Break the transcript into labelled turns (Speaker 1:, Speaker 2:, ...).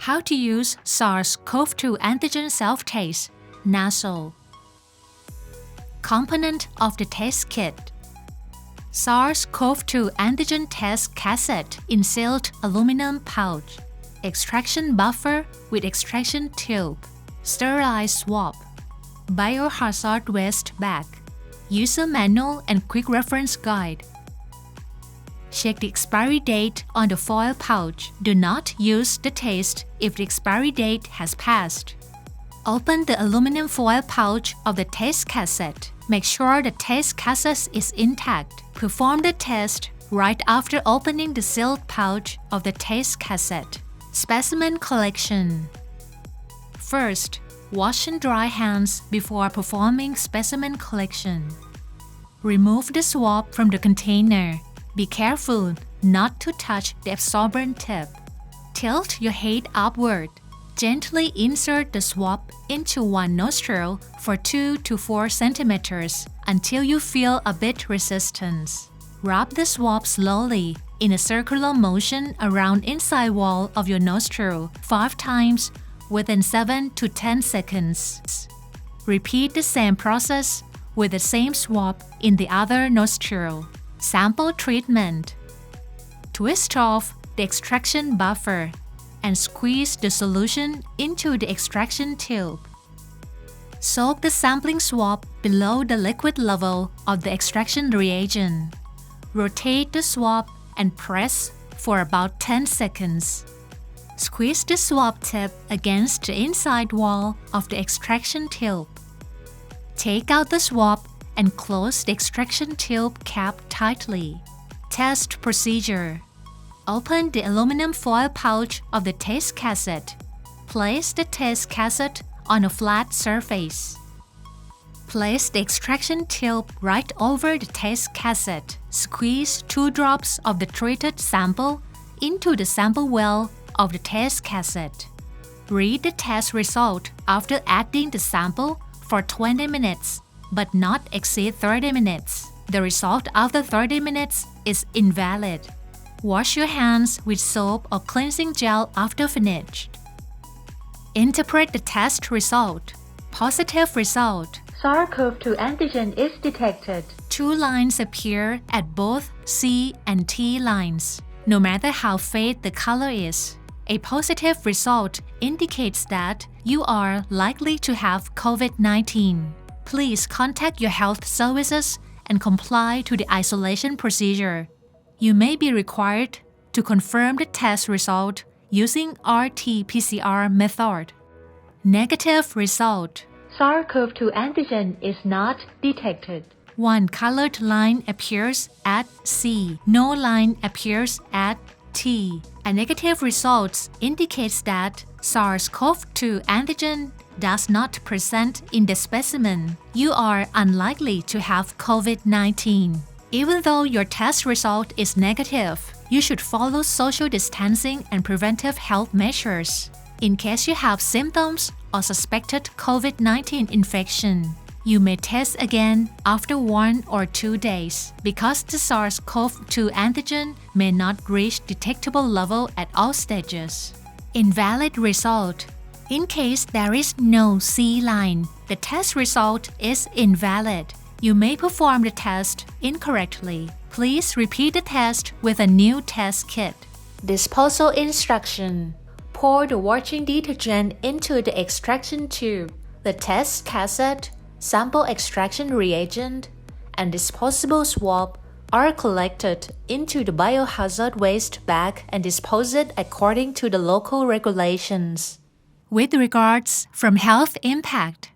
Speaker 1: How to use SARS-CoV-2 Antigen self-test, Nasal. Component of the test kit. SARS-CoV-2 Antigen test cassette in sealed aluminum pouch. Extraction buffer with extraction tube. Sterilized swab. Biohazard waste bag. User manual and quick reference guide. Check the expiry date on the foil pouch. Do not use the test if the expiry date has passed. Open the aluminum foil pouch of the test cassette. Make sure the test cassette is intact. Perform the test right after opening the sealed pouch of the test cassette. Specimen collection. First, wash and dry hands before performing specimen collection. Remove the swab from the container. Be careful not to touch the absorbent tip. Tilt your head upward. Gently insert the swab into one nostril for 2 to 4 centimeters until you feel a bit resistance. Rub the swab slowly in a circular motion around inside wall of your nostril 5 times within 7 to 10 seconds. Repeat the same process with the same swab in the other nostril. Sample treatment. Twist off the extraction buffer and squeeze the solution into the extraction tube. Soak the sampling swab below the liquid level of the extraction reagent. Rotate the swab and press for about 10 seconds. Squeeze the swab tip against the inside wall of the extraction tube. Take out the swab and close the extraction tube cap tightly. Test procedure. Open the aluminum foil pouch of the test cassette. Place the test cassette on a flat surface. Place the extraction tube right over the test cassette. Squeeze 2 drops of the treated sample into the sample well of the test cassette. Read the test result after adding the sample for 20 minutes, but not exceed 30 minutes. The result after 30 minutes is invalid. Wash your hands with soap or cleansing gel after finished. Interpret the test result. Positive result.
Speaker 2: SARS-CoV-2 antigen is detected.
Speaker 1: 2 lines appear at both C and T lines, no matter how faint the color is. A positive result indicates that you are likely to have COVID-19. Please contact your health services and comply to the isolation procedure. You may be required to confirm the test result using RT-PCR method. Negative result.
Speaker 2: SARS-CoV-2 antigen is not detected.
Speaker 1: 1 colored line appears at C. No line appears at T. A negative result indicates that SARS-CoV-2 antigen does not present in the specimen. You are unlikely to have COVID-19. Even though your test result is negative, you should follow social distancing and preventive health measures. In case you have symptoms or suspected COVID-19 infection, you may test again after 1 or 2 days because the SARS-CoV-2 antigen may not reach detectable level at all stages. Invalid result. In case there is no C line, the test result is invalid. You may perform the test incorrectly. Please repeat the test with a new test kit. Disposal instruction. Pour the washing detergent into the extraction tube. The test cassette, sample extraction reagent, and disposable swab are collected into the biohazard waste bag and disposed according to the local regulations. With regards from Health Impact.